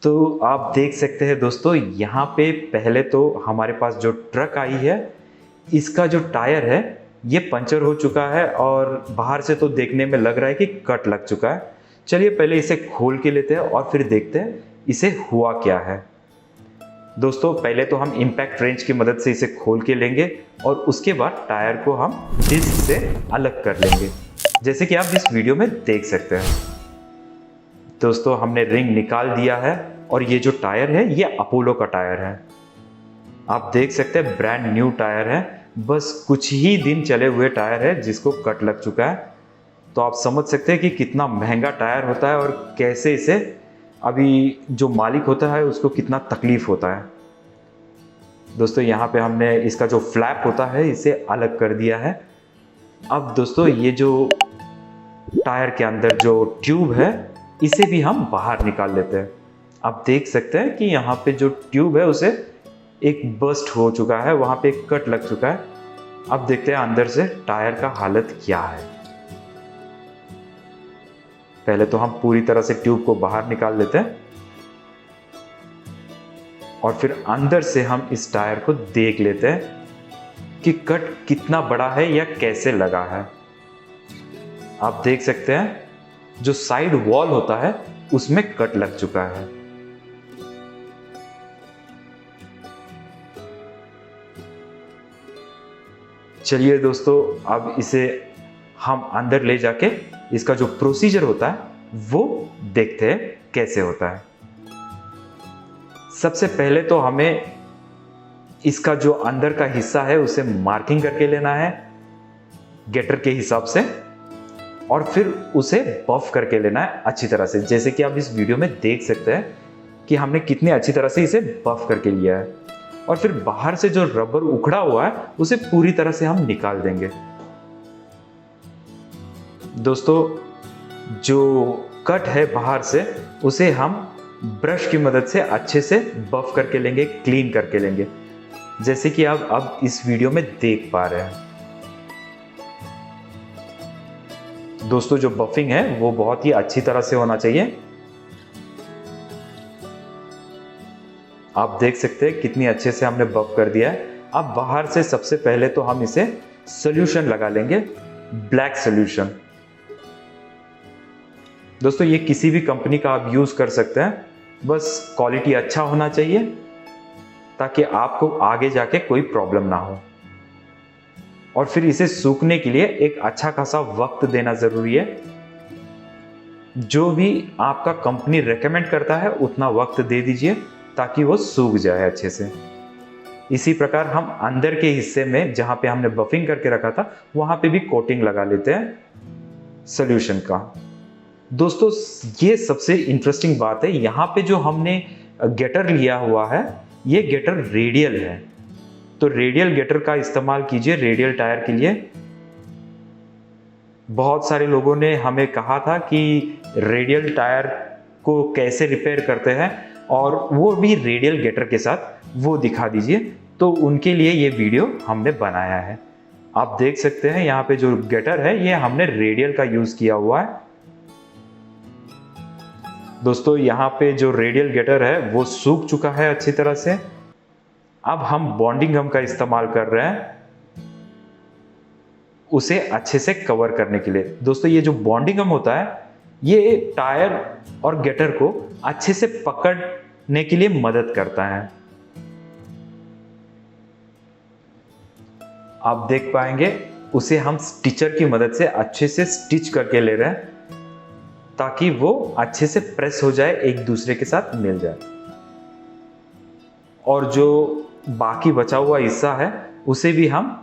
तो आप देख सकते हैं दोस्तों, यहाँ पे पहले तो हमारे पास जो ट्रक आई है, इसका जो टायर है ये पंचर हो चुका है और बाहर से तो देखने में लग रहा है कि कट लग चुका है। चलिए पहले इसे खोल के लेते हैं और फिर देखते हैं इसे हुआ क्या है। दोस्तों पहले तो हम इम्पैक्ट रेंच की मदद से इसे खोल के लेंगे और उसके बाद टायर को हम डिस्क से अलग कर लेंगे, जैसे कि आप इस वीडियो में देख सकते हैं। दोस्तों हमने रिंग निकाल दिया है और ये जो टायर है ये अपोलो का टायर है। आप देख सकते हैं ब्रांड न्यू टायर है, बस कुछ ही दिन चले हुए टायर है जिसको कट लग चुका है। तो आप समझ सकते हैं कि कितना महंगा टायर होता है और कैसे इसे अभी जो मालिक होता है उसको कितना तकलीफ होता है। दोस्तों यहाँ पे हमने इसका जो फ्लैप होता है इसे अलग कर दिया है। अब दोस्तों ये जो टायर के अंदर जो ट्यूब है इसे भी हम बाहर निकाल लेते हैं। आप देख सकते हैं कि यहाँ पे जो ट्यूब है उसे एक बस्ट हो चुका है, वहाँ पे एक कट लग चुका है। अब देखते हैं अंदर से टायर का हालत क्या है। पहले तो हम पूरी तरह से ट्यूब को बाहर निकाल लेते हैं और फिर अंदर से हम इस टायर को देख लेते हैं कि कट कितना बड़ा है या कैसे लगा है। आप देख सकते हैं जो साइड वॉल होता है उसमें कट लग चुका है। चलिए दोस्तों अब इसे हम अंदर ले जाके इसका जो प्रोसीजर होता है वो देखते हैं कैसे होता है। सबसे पहले तो हमें इसका जो अंदर का हिस्सा है उसे मार्किंग करके लेना है गेटर के हिसाब से और फिर उसे बफ करके लेना है अच्छी तरह से, जैसे कि आप इस वीडियो में देख सकते हैं कि हमने कितनी अच्छी तरह से इसे बफ करके लिया है। और फिर बाहर से जो रबर उखड़ा हुआ है उसे पूरी तरह से हम निकाल देंगे। दोस्तों जो कट है बाहर से उसे हम ब्रश की मदद से अच्छे से बफ करके लेंगे, क्लीन करके लेंगे, जैसे कि आप अब इस वीडियो में देख पा रहे हैं। दोस्तों जो बफिंग है वो बहुत ही अच्छी तरह से होना चाहिए। आप देख सकते हैं कितनी अच्छे से हमने बफ कर दिया है। अब बाहर से सबसे पहले तो हम इसे सॉल्यूशन लगा लेंगे, ब्लैक सॉल्यूशन। दोस्तों ये किसी भी कंपनी का आप यूज कर सकते हैं, बस क्वालिटी अच्छा होना चाहिए ताकि आपको आगे जाके कोई प्रॉब्लम ना हो। और फिर इसे सूखने के लिए एक अच्छा खासा वक्त देना जरूरी है। जो भी आपका कंपनी रेकमेंड करता है उतना वक्त दे दीजिए ताकि वो सूख जाए अच्छे से। इसी प्रकार हम अंदर के हिस्से में जहां पे हमने बफिंग करके रखा था वहां पे भी कोटिंग लगा लेते हैं सॉल्यूशन का। दोस्तों ये सबसे इंटरेस्टिंग बात है, यहाँ पे जो हमने गेटर लिया हुआ है ये गेटर रेडियल है, तो रेडियल गेटर का इस्तेमाल कीजिए रेडियल टायर के लिए। बहुत सारे लोगों ने हमें कहा था कि रेडियल टायर को कैसे रिपेयर करते हैं और वो भी रेडियल गेटर के साथ, वो दिखा दीजिए। तो उनके लिए ये वीडियो हमने बनाया है। आप देख सकते हैं यहाँ पे जो गेटर है ये हमने रेडियल का यूज किया हुआ है। दोस्तों यहाँ पे जो रेडियल गेटर है वो सूख चुका है अच्छी तरह से। अब हम बॉन्डिंग गम का इस्तेमाल कर रहे हैं उसे अच्छे से कवर करने के लिए। दोस्तों ये जो बॉन्डिंग गम होता है ये टायर और गेटर को अच्छे से पकड़ने के लिए मदद करता है। आप देख पाएंगे उसे हम स्टिचर की मदद से अच्छे से स्टिच करके ले रहे हैं ताकि वो अच्छे से प्रेस हो जाए, एक दूसरे के साथ मिल जाए। और जो बाकी बचा हुआ हिस्सा है उसे भी हम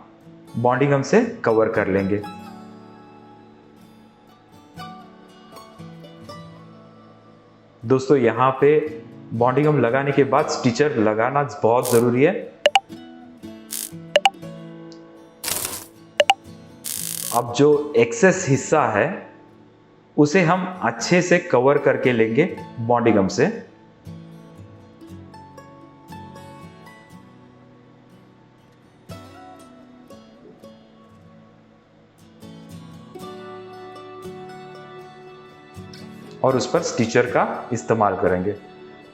बॉन्डिंग गम से कवर कर लेंगे। दोस्तों यहाँ पे बॉन्डिंग गम लगाने के बाद स्टिचर लगाना बहुत जरूरी है। अब जो एक्सेस हिस्सा है उसे हम अच्छे से कवर करके लेंगे बॉन्डिंग गम से। और उस पर स्टिचर का इस्तेमाल करेंगे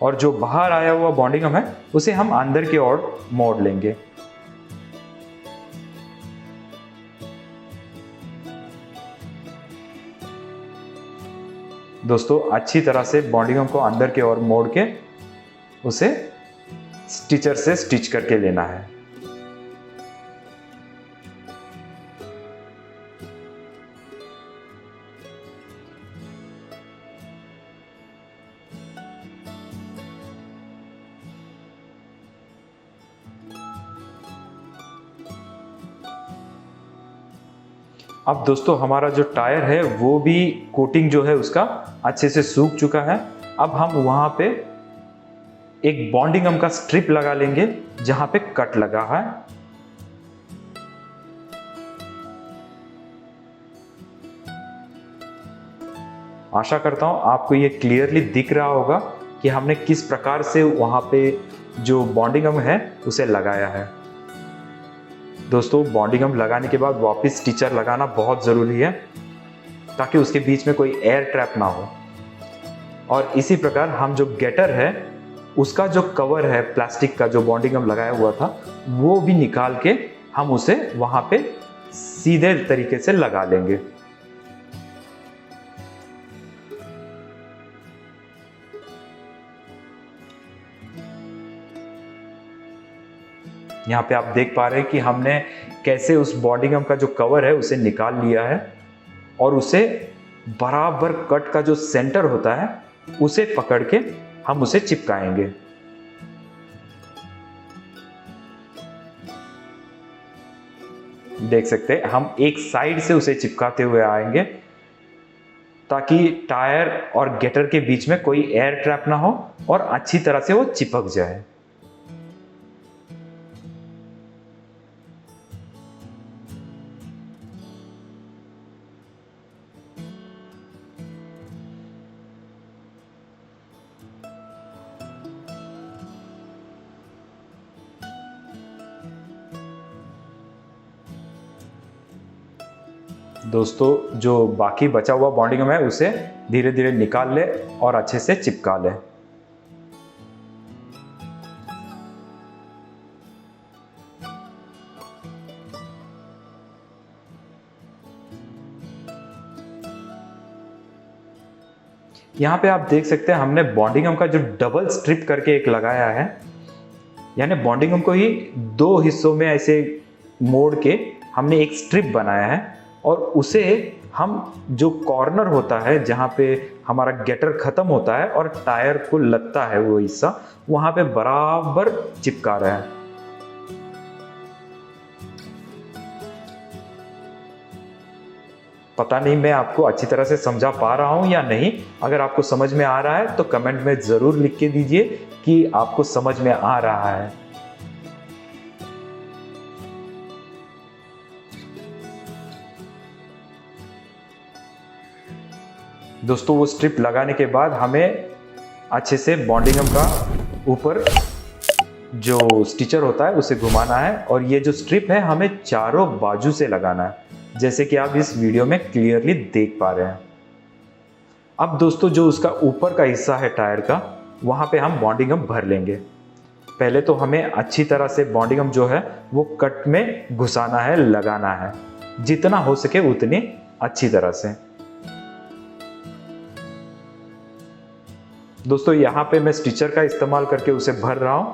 और जो बाहर आया हुआ बॉन्डिंग गम है उसे हम अंदर की ओर मोड़ लेंगे। दोस्तों अच्छी तरह से बॉन्डिंग गम को अंदर की ओर मोड़ के उसे स्टिचर से स्टिच करके लेना है। अब दोस्तों हमारा जो टायर है वो भी कोटिंग जो है उसका अच्छे से सूख चुका है। अब हम वहां पे एक बॉन्डिंग गम का स्ट्रिप लगा लेंगे जहां पे कट लगा है। आशा करता हूं आपको ये क्लियरली दिख रहा होगा कि हमने किस प्रकार से वहां पे जो बॉन्डिंग गम है उसे लगाया है। दोस्तों बॉन्डिंग गम लगाने के बाद वापस स्टिचर लगाना बहुत ज़रूरी है ताकि उसके बीच में कोई एयर ट्रैप ना हो। और इसी प्रकार हम जो गेटर है उसका जो कवर है प्लास्टिक का जो बॉन्डिंग गम लगाया हुआ था वो भी निकाल के हम उसे वहां पे सीधे तरीके से लगा लेंगे। यहाँ पे आप देख पा रहे हैं कि हमने कैसे उस बॉन्डिंग गम का जो कवर है उसे निकाल लिया है और उसे बराबर कट का जो सेंटर होता है उसे पकड़ के हम उसे चिपकाएंगे। देख सकते हैं हम एक साइड से उसे चिपकाते हुए आएंगे ताकि टायर और गेटर के बीच में कोई एयर ट्रैप ना हो और अच्छी तरह से वो चिपक जाए। दोस्तों जो बाकी बचा हुआ बॉन्डिंग गम है उसे धीरे धीरे निकाल ले और अच्छे से चिपका ले। यहाँ पे आप देख सकते हैं हमने बॉन्डिंग गम का जो डबल स्ट्रिप करके एक लगाया है, यानी बॉन्डिंग गम को ही दो हिस्सों में ऐसे मोड़ के हमने एक स्ट्रिप बनाया है और उसे हम जो कॉर्नर होता है जहाँ पे हमारा गेटर खत्म होता है और टायर को लगता है वो हिस्सा वहाँ पे बराबर चिपका रहे हैं। पता नहीं मैं आपको अच्छी तरह से समझा पा रहा हूँ या नहीं। अगर आपको समझ में आ रहा है तो कमेंट में ज़रूर लिख के दीजिए कि आपको समझ में आ रहा है। दोस्तों वो स्ट्रिप लगाने के बाद हमें अच्छे से बॉन्डिंग गम का ऊपर जो स्टिचर होता है उसे घुमाना है और ये जो स्ट्रिप है हमें चारों बाजू से लगाना है, जैसे कि आप इस वीडियो में क्लियरली देख पा रहे हैं। अब दोस्तों जो उसका ऊपर का हिस्सा है टायर का वहाँ पे हम बॉन्डिंग गम भर लेंगे। पहले तो हमें अच्छी तरह से बॉन्डिंग गम जो है वो कट में घुसाना है, लगाना है, जितना हो सके उतनी अच्छी तरह से। दोस्तों यहाँ पे मैं स्टिचर का इस्तेमाल करके उसे भर रहा हूं।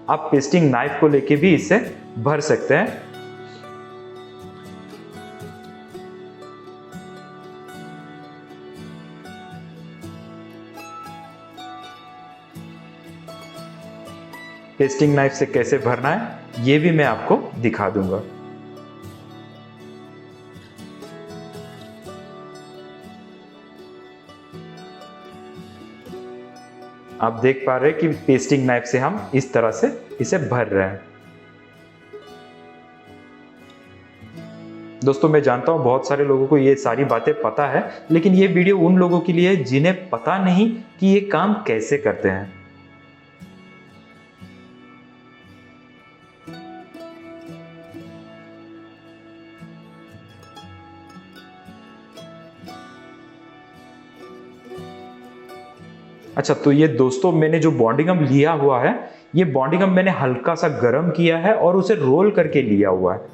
आप पेस्टिंग नाइफ को लेके भी इसे भर सकते हैं। पेस्टिंग नाइफ से कैसे भरना है ये भी मैं आपको दिखा दूंगा। आप देख पा रहे हैं कि पेस्टिंग नाइफ से हम इस तरह से इसे भर रहे हैं। दोस्तों मैं जानता हूं बहुत सारे लोगों को ये सारी बातें पता है, लेकिन ये वीडियो उन लोगों के लिए जिन्हें पता नहीं कि ये काम कैसे करते हैं। अच्छा, तो ये दोस्तों मैंने जो बॉन्डिंग गम लिया हुआ है, ये बॉन्डिंग गम मैंने हल्का सा गर्म किया है और उसे रोल करके लिया हुआ है।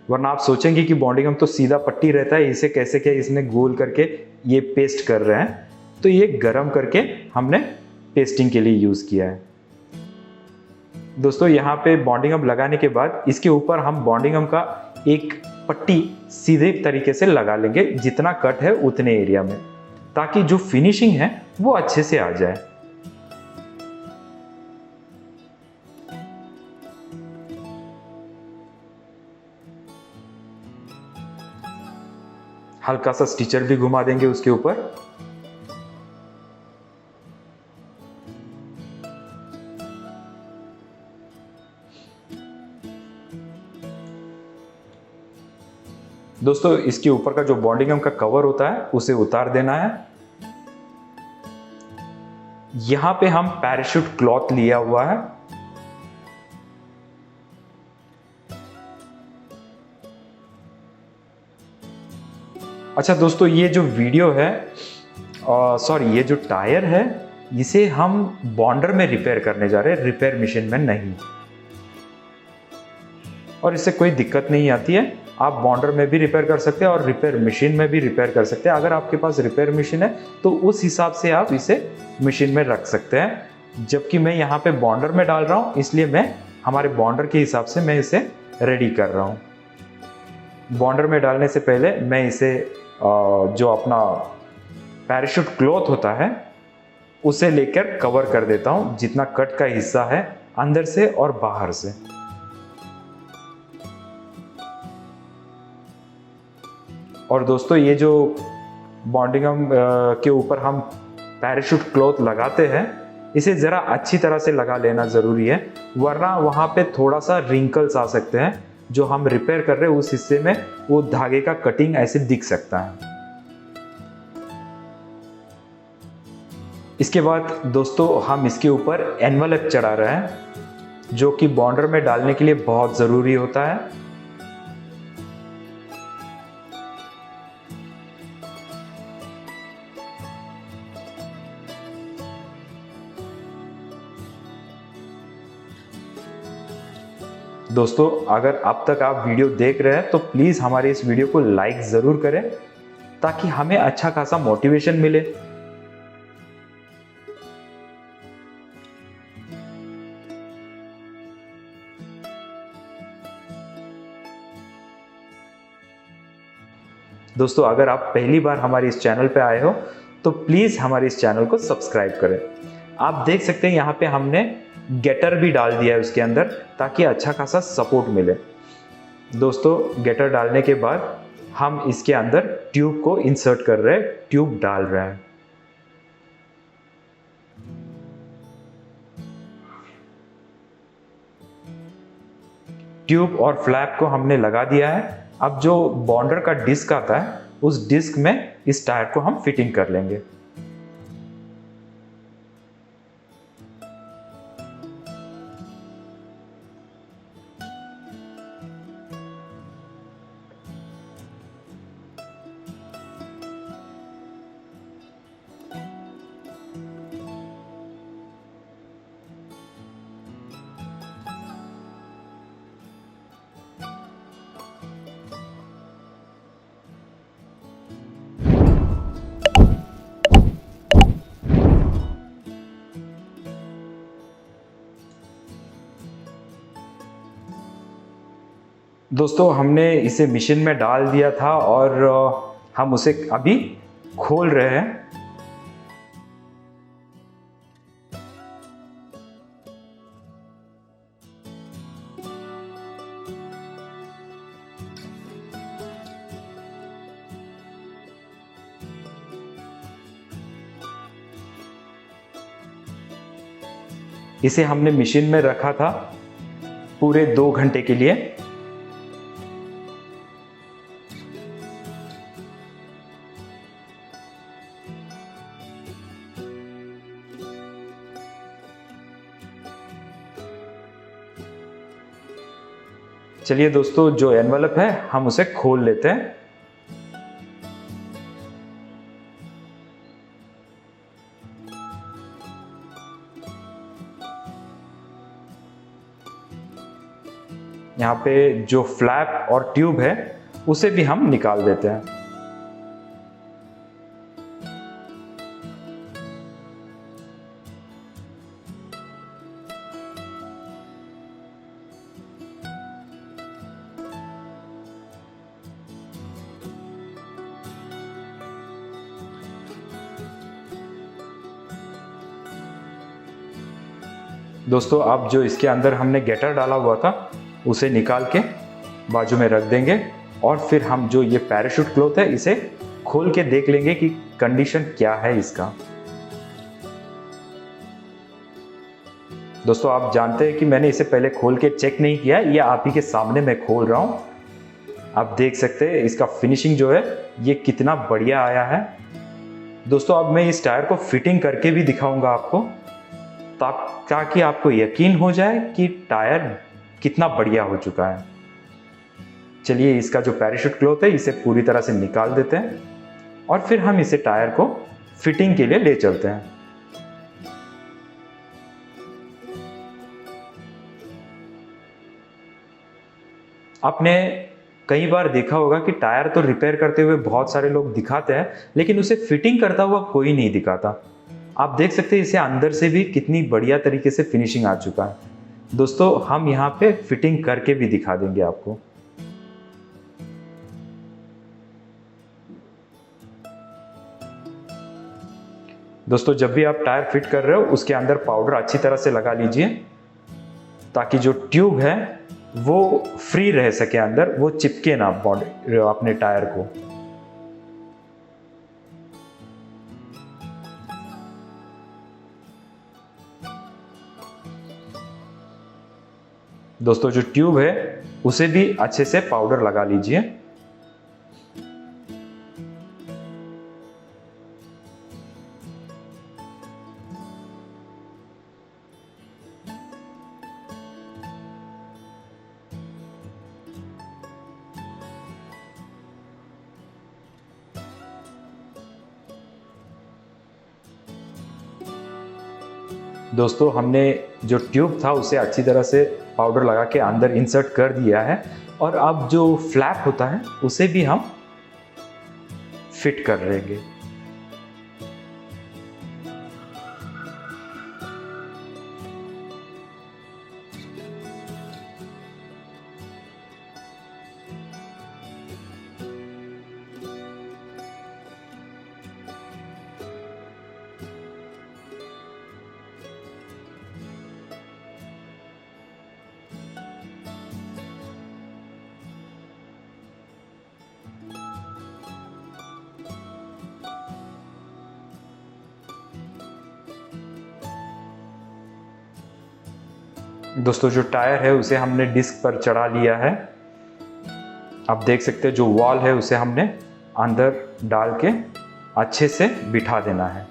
वरना आप सोचेंगे कि बॉन्डिंग गम तो सीधा पट्टी रहता है, इसे कैसे क्या इसने गोल करके ये पेस्ट कर रहे हैं। तो ये गर्म करके हमने पेस्टिंग के लिए यूज किया है। दोस्तों यहाँ पे बॉन्डिंग गम लगाने के बाद इसके ऊपर हम बॉन्डिंग गम का एक पट्टी सीधे तरीके से लगा लेंगे, जितना कट है उतने एरिया में, ताकि जो फिनिशिंग है वो अच्छे से आ जाए। हल्का सा स्टिचर भी घुमा देंगे उसके ऊपर। दोस्तों इसके ऊपर का जो बॉन्डिंग गम का कवर होता है उसे उतार देना है। यहां पे हम पैराशूट क्लॉथ लिया हुआ है। अच्छा दोस्तों, ये जो वीडियो है ये जो टायर है, इसे हम बॉन्डर में रिपेयर करने जा रहे हैं, रिपेयर मशीन में नहीं। और इससे कोई दिक्कत नहीं आती है, आप बॉन्डर में भी रिपेयर कर सकते हैं और रिपेयर मशीन में भी रिपेयर कर सकते हैं। अगर आपके पास रिपेयर मशीन है तो उस हिसाब से आप इसे मशीन में रख सकते हैं। जबकि मैं यहाँ पे बॉन्डर में डाल रहा हूँ, इसलिए मैं हमारे बॉन्डर के हिसाब से मैं इसे रेडी कर रहा हूँ। बॉन्डर में डालने से पहले मैं इसे जो अपना पैराशूट क्लॉथ होता है उसे लेकर कवर कर देता हूँ, जितना कट का हिस्सा है अंदर से और बाहर से। और दोस्तों ये जो बॉन्डिंग गम के ऊपर हम पैराशूट क्लॉथ लगाते हैं, इसे ज़रा अच्छी तरह से लगा लेना ज़रूरी है, वरना वहाँ पे थोड़ा सा रिंकल्स आ सकते हैं। जो हम रिपेयर कर रहे हैं उस हिस्से में वो धागे का कटिंग ऐसे दिख सकता है। इसके बाद दोस्तों हम इसके ऊपर एनवलप चढ़ा रहे हैं, जो कि बॉन्डर में डालने के लिए बहुत ज़रूरी होता है। दोस्तों अगर अब तक आप वीडियो देख रहे हैं तो प्लीज़ हमारे इस वीडियो को लाइक ज़रूर करें, ताकि हमें अच्छा खासा मोटिवेशन मिले। दोस्तों अगर आप पहली बार हमारे इस चैनल पे आए हो तो प्लीज़ हमारे इस चैनल को सब्सक्राइब करें। आप देख सकते हैं यहाँ पे हमने गेटर भी डाल दिया है उसके अंदर, ताकि अच्छा खासा सपोर्ट मिले। दोस्तों गेटर डालने के बाद हम इसके अंदर ट्यूब को इंसर्ट कर रहे हैं, ट्यूब डाल रहे हैं। ट्यूब और फ्लैप को हमने लगा दिया है। अब जो बॉन्डर का डिस्क आता है उस डिस्क में इस टायर को हम फिटिंग कर लेंगे। दोस्तों हमने इसे मशीन में डाल दिया था और हम उसे अभी खोल रहे हैं। इसे हमने मशीन में रखा था पूरे 2 घंटे के लिए। चलिए दोस्तों, जो एनवलप है हम उसे खोल लेते हैं। यहाँ पे जो फ्लैप और ट्यूब है उसे भी हम निकाल देते हैं। दोस्तों अब जो इसके अंदर हमने गेटर डाला हुआ था उसे निकाल के बाजू में रख देंगे और फिर हम जो ये पैराशूट क्लॉथ है इसे खोल के देख लेंगे कि कंडीशन क्या है इसका। दोस्तों आप जानते हैं कि मैंने इसे पहले खोल के चेक नहीं किया, ये आप ही के सामने मैं खोल रहा हूँ। आप देख सकते हैं इसका फिनिशिंग जो है ये कितना बढ़िया आया है। दोस्तों अब मैं इस टायर को फिटिंग करके भी दिखाऊंगा आपको, ताकि आपको यकीन हो जाए कि टायर कितना बढ़िया हो चुका है। चलिए इसका जो पैराशूट क्लॉथ है इसे पूरी तरह से निकाल देते हैं और फिर हम इसे टायर को फिटिंग के लिए ले चलते हैं। आपने कई बार देखा होगा कि टायर तो रिपेयर करते हुए बहुत सारे लोग दिखाते हैं, लेकिन उसे फिटिंग करता हुआ कोई नहीं दिखाता। आप देख सकते हैं इसे अंदर से भी कितनी बढ़िया तरीके से फिनिशिंग आ चुका है। दोस्तों हम यहाँ पे फिटिंग करके भी दिखा देंगे आपको। दोस्तों जब भी आप टायर फिट कर रहे हो उसके अंदर पाउडर अच्छी तरह से लगा लीजिए, ताकि जो ट्यूब है वो फ्री रह सके अंदर, वो चिपके ना अपने टायर को। दोस्तों जो ट्यूब है उसे भी अच्छे से पाउडर लगा लीजिए। दोस्तों हमने जो ट्यूब था उसे अच्छी तरह से पाउडर लगा के अंदर इंसर्ट कर दिया है और अब जो फ्लैप होता है उसे भी हम फिट कर लेंगे। दोस्तों जो टायर है उसे हमने डिस्क पर चढ़ा लिया है। आप देख सकते हैं जो वॉल है उसे हमने अंदर डाल के अच्छे से बिठा देना है।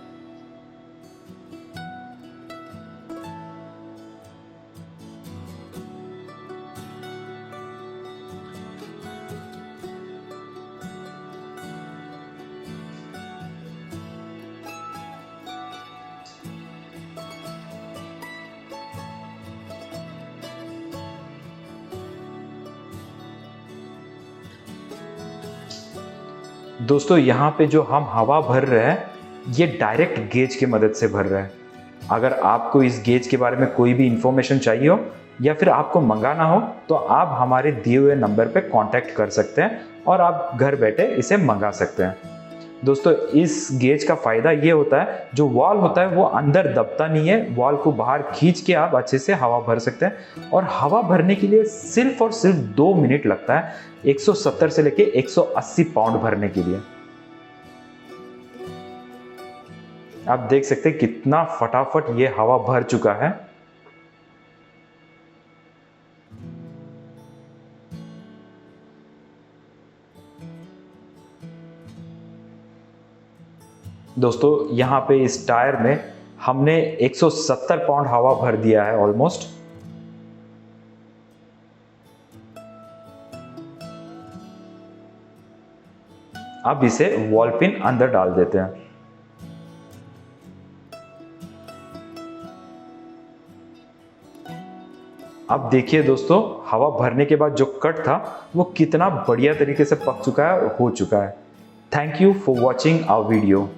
दोस्तों यहाँ पे जो हम हवा भर रहे हैं ये डायरेक्ट गेज की मदद से भर रहे हैं। अगर आपको इस गेज के बारे में कोई भी इंफॉर्मेशन चाहिए हो या फिर आपको मंगाना हो तो आप हमारे दिए हुए नंबर पे कांटेक्ट कर सकते हैं और आप घर बैठे इसे मंगा सकते हैं। दोस्तों इस गेज का फ़ायदा ये होता है जो वॉल होता है वो अंदर दबता नहीं है, वॉल को बाहर खींच के आप अच्छे से हवा भर सकते हैं और हवा भरने के लिए सिर्फ और सिर्फ 2 मिनट लगता है 170 से लेके 180 पाउंड भरने के लिए। आप देख सकते हैं कितना फटाफट ये हवा भर चुका है। दोस्तों यहाँ पे इस टायर में हमने 170 पाउंड हवा भर दिया है ऑलमोस्ट। अब इसे वॉल पिन अंदर डाल देते हैं। अब देखिए दोस्तों, हवा भरने के बाद जो कट था वो कितना बढ़िया तरीके से पक चुका है और हो चुका है। Thank you for watching our video.